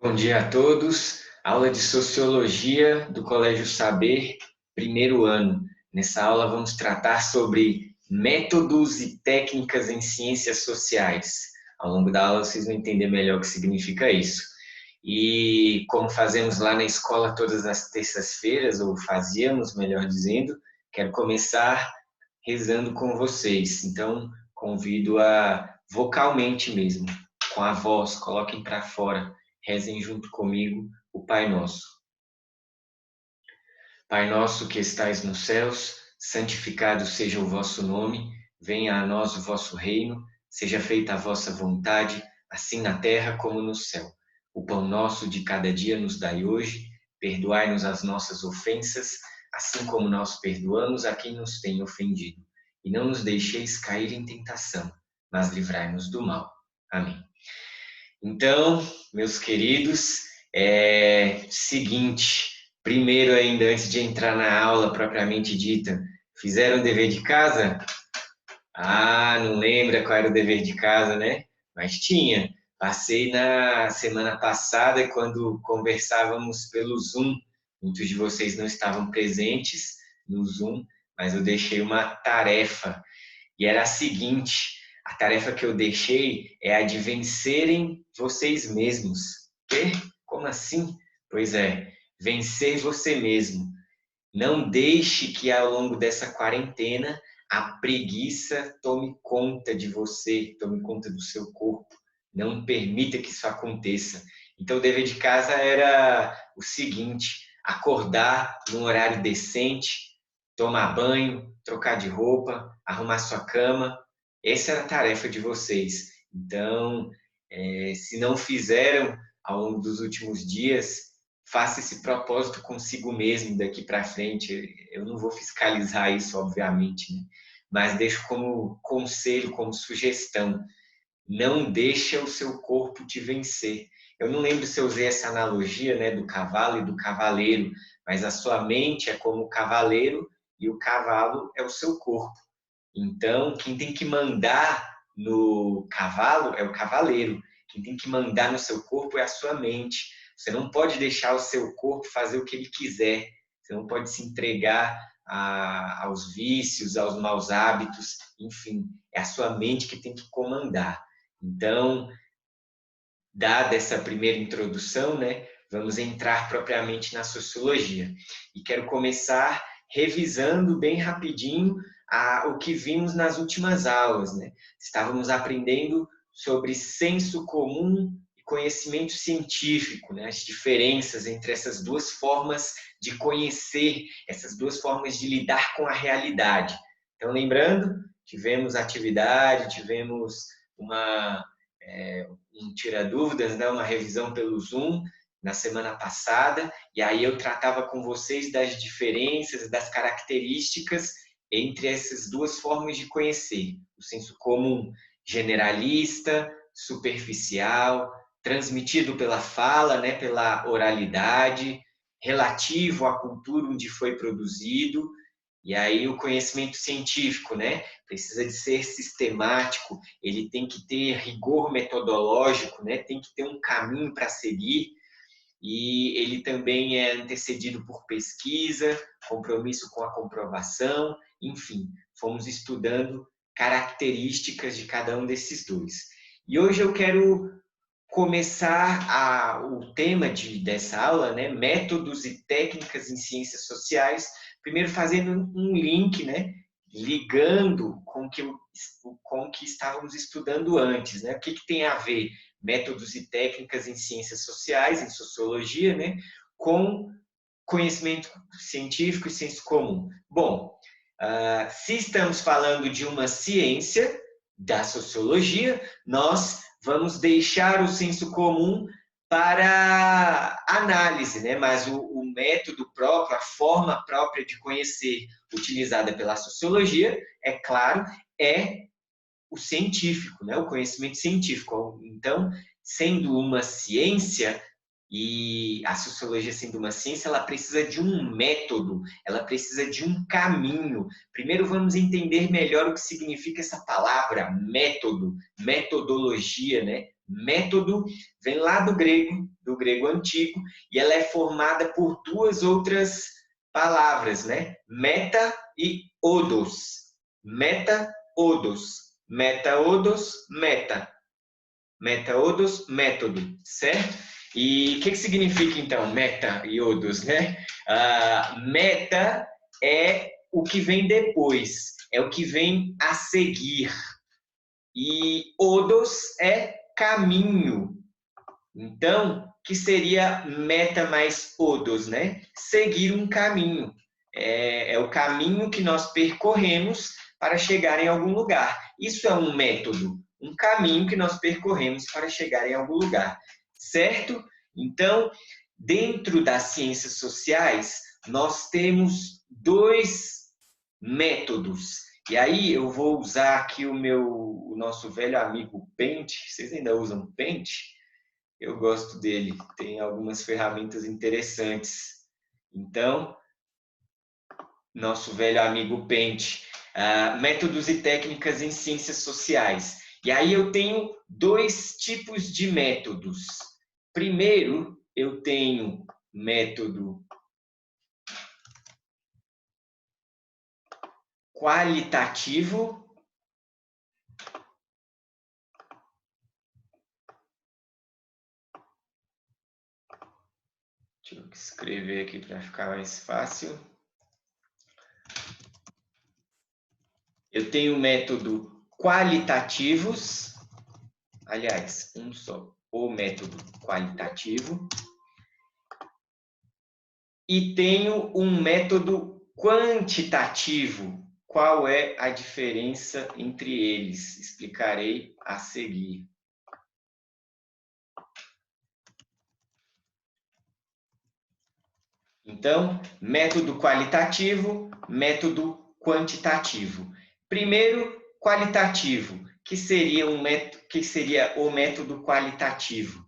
Bom dia a todos. Aula de Sociologia do Colégio Saber, primeiro ano. Nessa aula vamos tratar sobre métodos e técnicas em ciências sociais. Ao longo da aula vocês vão entender melhor o que significa isso. E como fazemos lá na escola todas as terças-feiras, ou fazíamos, melhor dizendo, quero começar rezando com vocês. Então, convido a vocalmente mesmo, com a voz, coloquem para fora. Rezem junto comigo o Pai Nosso. Pai nosso que estais nos céus, santificado seja o vosso nome, venha a nós o vosso reino, seja feita a vossa vontade, assim na terra como no céu. O pão nosso de cada dia nos dai hoje, perdoai-nos as nossas ofensas, assim como nós perdoamos a quem nos tem ofendido. E não nos deixeis cair em tentação, mas livrai-nos do mal. Amém. Então, meus queridos, seguinte, primeiro ainda, antes de entrar na aula propriamente dita, fizeram o dever de casa? Ah, não lembra qual era o dever de casa, né? Mas tinha. Passei na semana passada, quando conversávamos pelo Zoom. Muitos de vocês não estavam presentes no Zoom, mas eu deixei uma tarefa e era a seguinte: a tarefa que eu deixei é a de vencerem vocês mesmos. Quê? Como assim? Pois é, vencer você mesmo. Não deixe que ao longo dessa quarentena a preguiça tome conta de você, tome conta do seu corpo. Não permita que isso aconteça. Então, o dever de casa era o seguinte: acordar num horário decente, tomar banho, trocar de roupa, arrumar sua cama. Essa era a tarefa de vocês. Então, se não fizeram ao longo dos últimos dias, faça esse propósito consigo mesmo daqui para frente. Eu não vou fiscalizar isso, obviamente, né? Mas deixo como conselho, como sugestão. Não deixa o seu corpo te vencer. Eu não lembro se eu usei essa analogia, né, do cavalo e do cavaleiro, mas a sua mente é como o cavaleiro e o cavalo é o seu corpo. Então, quem tem que mandar no cavalo é o cavaleiro. Quem tem que mandar no seu corpo é a sua mente. Você não pode deixar o seu corpo fazer o que ele quiser. Você não pode se entregar aos vícios, aos maus hábitos. Enfim, é a sua mente que tem que comandar. Então, dada essa primeira introdução, né, vamos entrar propriamente na sociologia. E quero começar revisando bem rapidinho o que vimos nas últimas aulas, né? Estávamos aprendendo sobre senso comum e conhecimento científico, né? As diferenças entre essas duas formas de conhecer, essas duas formas de lidar com a realidade. Então, lembrando, tivemos atividade, tivemos um tira-dúvidas, né? Uma revisão pelo Zoom na semana passada, e aí eu tratava com vocês das diferenças, das características entre essas duas formas de conhecer. O senso comum generalista, superficial, transmitido pela fala, né, pela oralidade, relativo à cultura onde foi produzido, e aí o conhecimento científico, né, precisa de ser sistemático, ele tem que ter rigor metodológico, né, tem que ter um caminho para seguir, e ele também é antecedido por pesquisa, compromisso com a comprovação, enfim, fomos estudando características de cada um desses dois. E hoje eu quero começar o tema dessa aula, né, métodos e técnicas em ciências sociais, primeiro fazendo um link, né, ligando com o que estávamos estudando antes, né? O que tem a ver métodos e técnicas em ciências sociais, em sociologia, né, com conhecimento científico e senso comum. Bom, se estamos falando de uma ciência da sociologia, nós vamos deixar o senso comum para análise, né? Mas o método próprio, a forma própria de conhecer utilizada pela sociologia, é claro, é o científico, né? O conhecimento científico. Então, sendo uma ciência, e a sociologia sendo uma ciência, ela precisa de um método, ela precisa de um caminho. Primeiro vamos entender melhor o que significa essa palavra método, metodologia, né? Método vem lá do grego antigo, e ela é formada por duas outras palavras, né? Meta e odos. Meta, odos. Meta, odos, meta. Meta, odos, método, certo? E o que significa, então, meta e odos, né? Meta é o que vem depois, é o que vem a seguir. E odos é caminho. Então, que seria meta mais odos, né? Seguir um caminho. É o caminho que nós percorremos para chegar em algum lugar. Isso é um método, um caminho que nós percorremos para chegar em algum lugar, certo? Então, dentro das ciências sociais, nós temos dois métodos. E aí eu vou usar aqui o nosso velho amigo Paint. Vocês ainda usam Paint? Eu gosto dele, tem algumas ferramentas interessantes. Então, nosso velho amigo Paint, métodos e técnicas em ciências sociais. E aí eu tenho dois tipos de métodos. Primeiro, eu tenho método qualitativo. Deixa eu escrever aqui para ficar mais fácil. Eu tenho método qualitativos, aliás, um só, o método qualitativo. E tenho um método quantitativo. Qual é a diferença entre eles? Explicarei a seguir. Então, método qualitativo, método quantitativo. Primeiro, qualitativo, que seria o método qualitativo.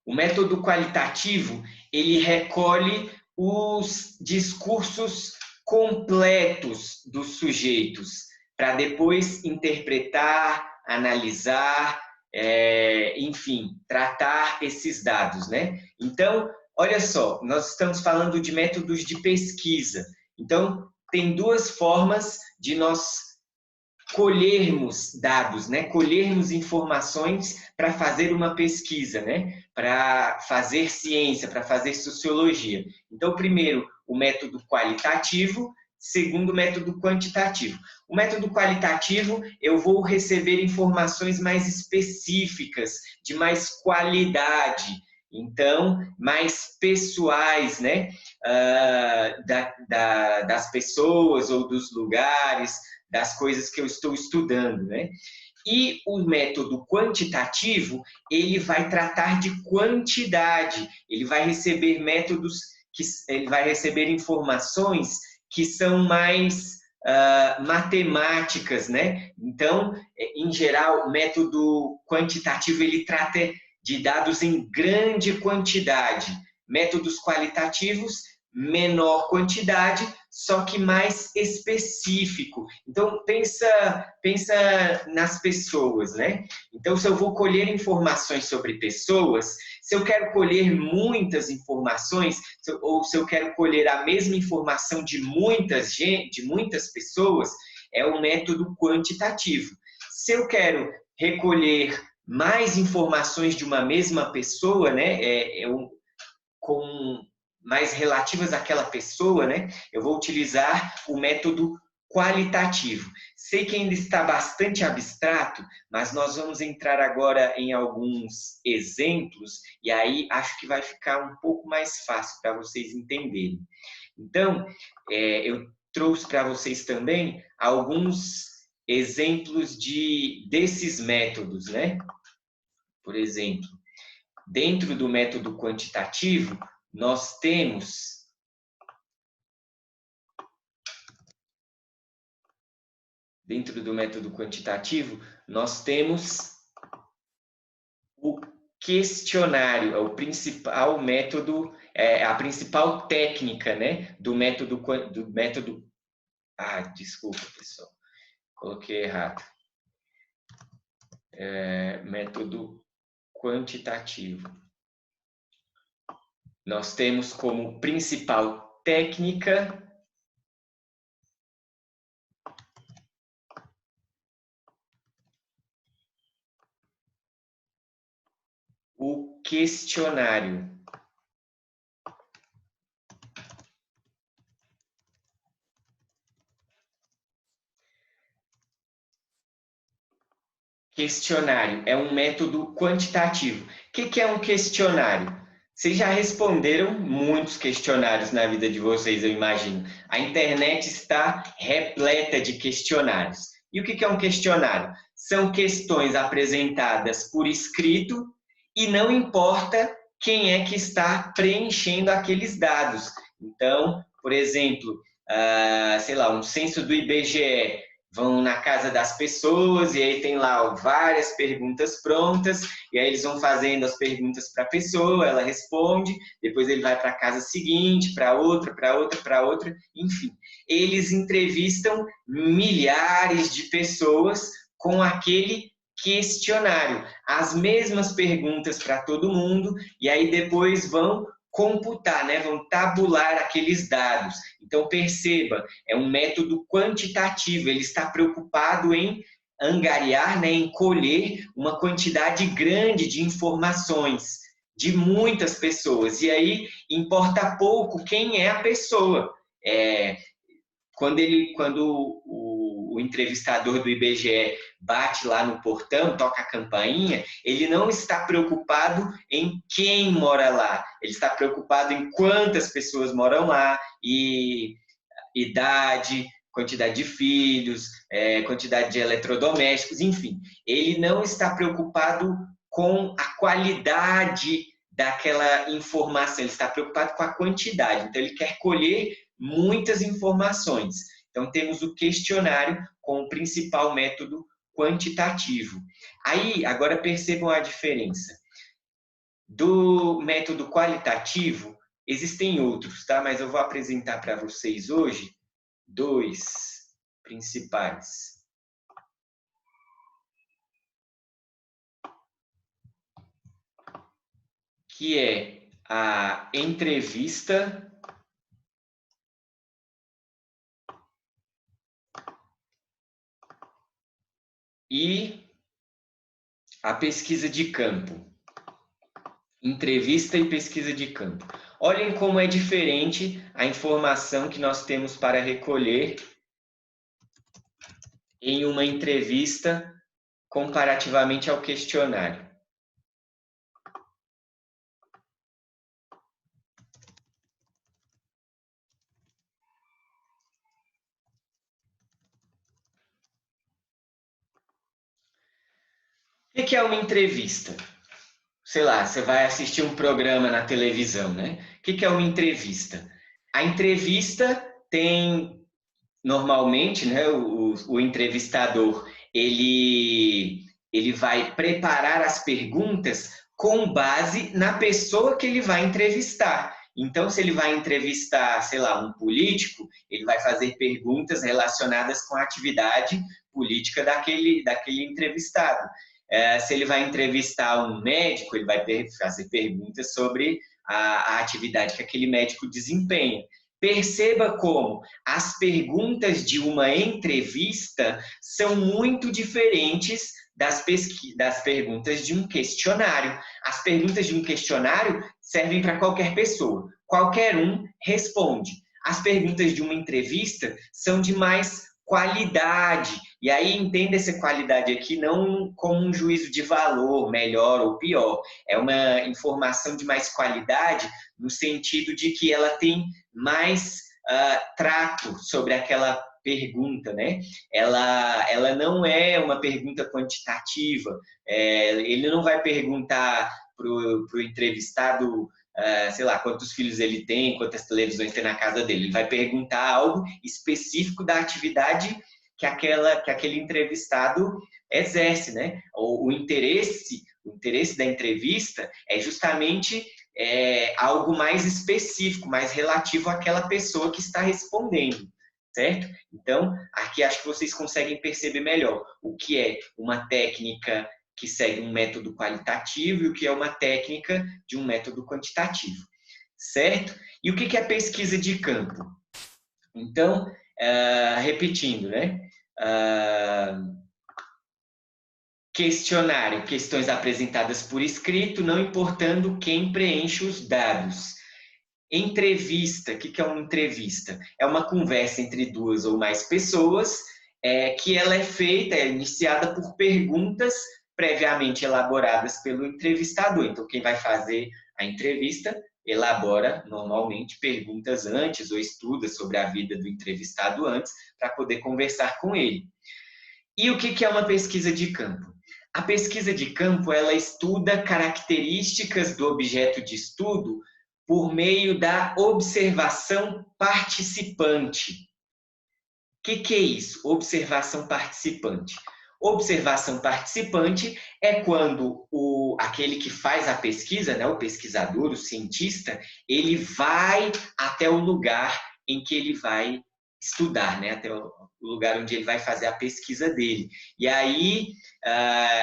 O método qualitativo, ele recolhe os discursos completos dos sujeitos, para depois interpretar, analisar, enfim, tratar esses dados, né? Então, olha só, nós estamos falando de métodos de pesquisa. Então, tem duas formas de nós colhermos dados, né? Colhermos informações para fazer uma pesquisa, né? Para fazer ciência, para fazer sociologia. Então, primeiro, o método qualitativo, segundo, o método quantitativo. O método qualitativo, eu vou receber informações mais específicas, de mais qualidade, então, mais pessoais, né? Das pessoas ou dos lugares, das coisas que eu estou estudando, né? E o método quantitativo, ele vai tratar de quantidade, ele vai receber ele vai receber informações que são mais matemáticas, né? Então, em geral, o método quantitativo, ele trata de dados em grande quantidade. Métodos qualitativos, menor quantidade, só que mais específico. Então, pensa nas pessoas, né? Então, se eu vou colher informações sobre pessoas, se eu quero colher muitas informações, ou se eu quero colher a mesma informação de muitas pessoas, é o método quantitativo. Se eu quero recolher mais informações de uma mesma pessoa, né? Com mais relativas àquela pessoa, né? Eu vou utilizar o método qualitativo. Sei que ainda está bastante abstrato, mas nós vamos entrar agora em alguns exemplos e aí acho que vai ficar um pouco mais fácil para vocês entenderem. Então, eu trouxe para vocês também alguns exemplos desses métodos, né? Por exemplo, dentro do método quantitativo, nós temos o questionário, é o principal método, a principal técnica, né, do método. Desculpa, pessoal, coloquei errado. método quantitativo. Nós temos como principal técnica o questionário. Questionário é um método quantitativo. O que é um questionário? Vocês já responderam muitos questionários na vida de vocês, eu imagino. A internet está repleta de questionários. E o que é um questionário? São questões apresentadas por escrito e não importa quem é que está preenchendo aqueles dados. Então, por exemplo, sei lá, um censo do IBGE, vão na casa das pessoas e aí tem lá várias perguntas prontas e aí eles vão fazendo as perguntas para a pessoa, ela responde, depois ele vai para a casa seguinte, para outra, enfim. Eles entrevistam milhares de pessoas com aquele questionário, as mesmas perguntas para todo mundo e aí depois vão computar, né? Vão tabular aqueles dados. Então, perceba, é um método quantitativo, ele está preocupado em angariar, né, em colher uma quantidade grande de informações de muitas pessoas. E aí, importa pouco quem é a pessoa. Quando o entrevistador do IBGE bate lá no portão, toca a campainha, ele não está preocupado em quem mora lá, ele está preocupado em quantas pessoas moram lá, e idade, quantidade de filhos, quantidade de eletrodomésticos, enfim. Ele não está preocupado com a qualidade daquela informação, ele está preocupado com a quantidade. Então, ele quer colher muitas informações. Então, temos o questionário como o principal método quantitativo. Aí, agora percebam a diferença. Do método qualitativo, existem outros, tá? Mas eu vou apresentar para vocês hoje dois principais. Que é a entrevista e a pesquisa de campo. Entrevista e pesquisa de campo. Olhem como é diferente a informação que nós temos para recolher em uma entrevista comparativamente ao questionário. O que é uma entrevista? Sei lá, você vai assistir um programa na televisão, né? O que é uma entrevista? A entrevista tem, normalmente, né, o entrevistador, ele vai preparar as perguntas com base na pessoa que ele vai entrevistar. Então, se ele vai entrevistar, sei lá, um político, ele vai fazer perguntas relacionadas com a atividade política daquele entrevistado. Se ele vai entrevistar um médico, ele vai fazer perguntas sobre a atividade que aquele médico desempenha. Perceba como as perguntas de uma entrevista são muito diferentes das perguntas de um questionário. As perguntas de um questionário servem para qualquer pessoa. Qualquer um responde. As perguntas de uma entrevista são de mais qualidade. E aí entenda essa qualidade aqui não como um juízo de valor, melhor ou pior. É uma informação de mais qualidade no sentido de que ela tem mais trato sobre aquela pergunta, né? Ela não é uma pergunta quantitativa. Ele não vai perguntar para o entrevistado, sei lá, quantos filhos ele tem, quantas televisões tem na casa dele. Ele vai perguntar algo específico da atividade que aquele entrevistado exerce, né? O interesse da entrevista é justamente algo mais específico, mais relativo àquela pessoa que está respondendo, certo? Então, aqui acho que vocês conseguem perceber melhor o que é uma técnica que segue um método qualitativo e o que é uma técnica de um método quantitativo, certo? E o que é pesquisa de campo? Então, repetindo, né? Questionário, questões apresentadas por escrito, não importando quem preenche os dados. Entrevista, o que é uma entrevista? É uma conversa entre duas ou mais pessoas, que ela é feita, é iniciada por perguntas previamente elaboradas pelo entrevistador. Então, quem vai fazer a entrevista elabora normalmente perguntas antes ou estuda sobre a vida do entrevistado antes para poder conversar com ele. E o que é uma pesquisa de campo? A pesquisa de campo, ela estuda características do objeto de estudo por meio da observação participante. O que é isso? Observação participante. Observação participante é quando aquele que faz a pesquisa, né, o pesquisador, o cientista, ele vai até o lugar em que ele vai estudar, né, até o lugar onde ele vai fazer a pesquisa dele. E aí,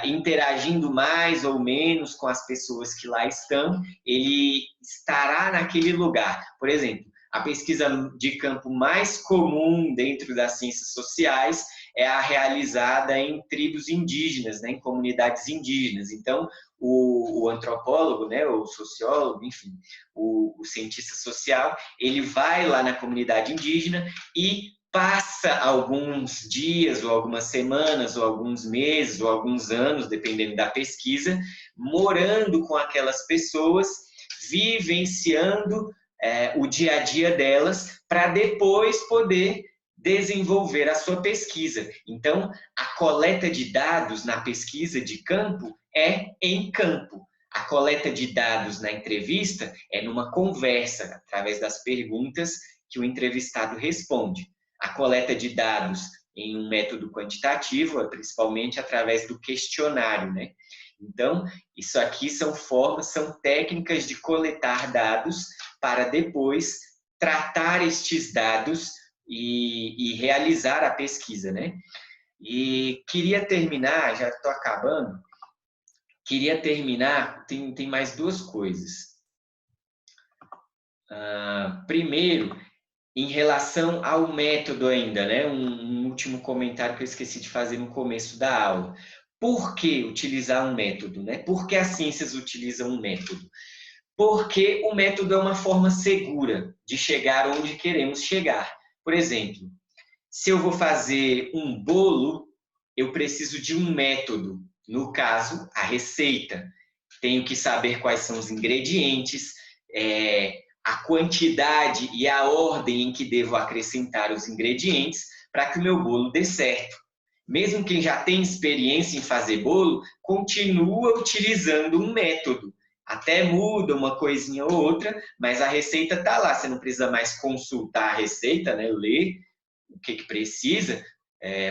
interagindo mais ou menos com as pessoas que lá estão, ele estará naquele lugar. Por exemplo, a pesquisa de campo mais comum dentro das ciências sociais é a realizada em tribos indígenas, né, em comunidades indígenas. Então, o antropólogo, né, o sociólogo, enfim, o cientista social, ele vai lá na comunidade indígena e passa alguns dias, ou algumas semanas, ou alguns meses, ou alguns anos, dependendo da pesquisa, morando com aquelas pessoas, vivenciando o dia a dia delas, para depois poder desenvolver a sua pesquisa. Então, a coleta de dados na pesquisa de campo é em campo. A coleta de dados na entrevista é numa conversa, através das perguntas que o entrevistado responde. A coleta de dados em um método quantitativo é principalmente através do questionário, né? Então, isso aqui são formas, são técnicas de coletar dados para depois tratar estes dados e realizar a pesquisa, né? E queria terminar, já estou acabando, queria terminar, tem mais duas coisas. Primeiro, em relação ao método ainda, né? Um último comentário que eu esqueci de fazer no começo da aula. Por que utilizar um método, né? Por que as ciências utilizam um método? Porque o método é uma forma segura de chegar onde queremos chegar. Por exemplo, se eu vou fazer um bolo, eu preciso de um método. No caso, a receita. Tenho que saber quais são os ingredientes, a quantidade e a ordem em que devo acrescentar os ingredientes para que o meu bolo dê certo. Mesmo quem já tem experiência em fazer bolo, continua utilizando um método. Até muda uma coisinha ou outra, mas a receita está lá. Você não precisa mais consultar a receita, né? Ler o que precisa,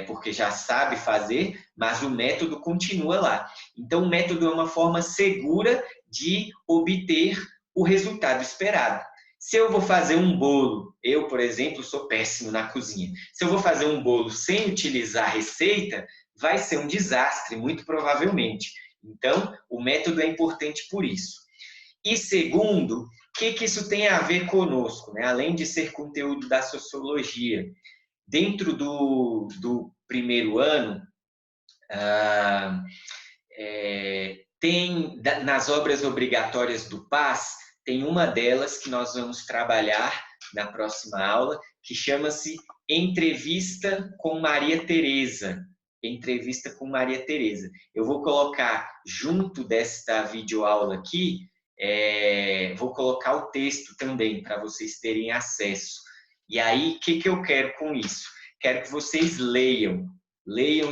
porque já sabe fazer, mas o método continua lá. Então, o método é uma forma segura de obter o resultado esperado. Se eu vou fazer um bolo, eu, por exemplo, sou péssimo na cozinha. Se eu vou fazer um bolo sem utilizar a receita, vai ser um desastre, muito provavelmente. Então, o método é importante por isso. E segundo, o que isso tem a ver conosco, né? Além de ser conteúdo da sociologia? Dentro do primeiro ano, tem nas obras obrigatórias do PAS, tem uma delas que nós vamos trabalhar na próxima aula, que chama-se Entrevista com Maria Tereza. Entrevista com Maria Tereza. Eu vou colocar junto desta videoaula aqui, vou colocar o texto também, para vocês terem acesso. E aí, o que eu quero com isso? Quero que vocês leiam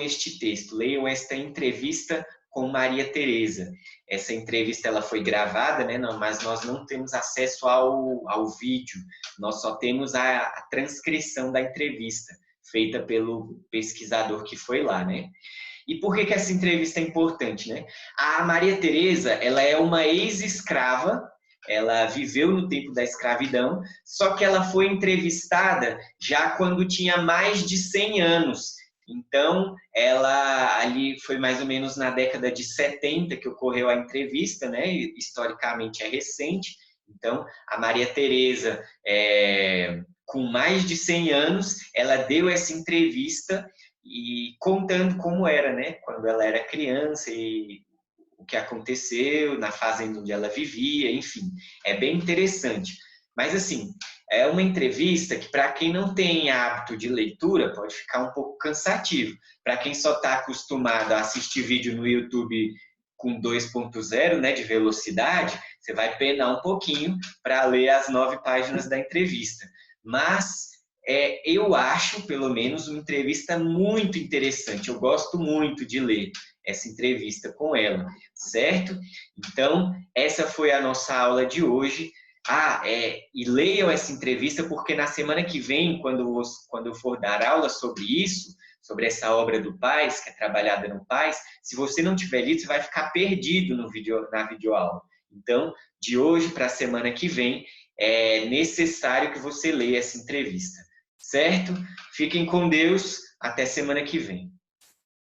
este texto, leiam esta entrevista com Maria Tereza. Essa entrevista ela foi gravada, né? Mas nós não temos acesso ao vídeo, nós só temos a transcrição da entrevista, feita pelo pesquisador que foi lá, né? E por que essa entrevista é importante, né? A Maria Tereza, ela é uma ex-escrava, ela viveu no tempo da escravidão, só que ela foi entrevistada já quando tinha mais de 100 anos. Então, ela ali foi mais ou menos na década de 70 que ocorreu a entrevista, né? Historicamente é recente. Então, a Maria Tereza, com mais de 100 anos, ela deu essa entrevista e contando como era, né? Quando ela era criança e o que aconteceu na fazenda onde ela vivia, enfim, é bem interessante. Mas, assim, é uma entrevista que, para quem não tem hábito de leitura, pode ficar um pouco cansativo. Para quem só está acostumado a assistir vídeo no YouTube com 2.0, né, de velocidade, você vai penar um pouquinho para ler as 9 páginas da entrevista. Mas eu acho, pelo menos, uma entrevista muito interessante. Eu gosto muito de ler essa entrevista com ela, certo? Então, essa foi a nossa aula de hoje. E leiam essa entrevista, porque na semana que vem, quando eu for dar aula sobre isso, sobre essa obra do Paz, que é trabalhada no Paz, se você não tiver lido, você vai ficar perdido na videoaula. Então, de hoje para a semana que vem, é necessário que você leia essa entrevista, certo? Fiquem com Deus, até semana que vem.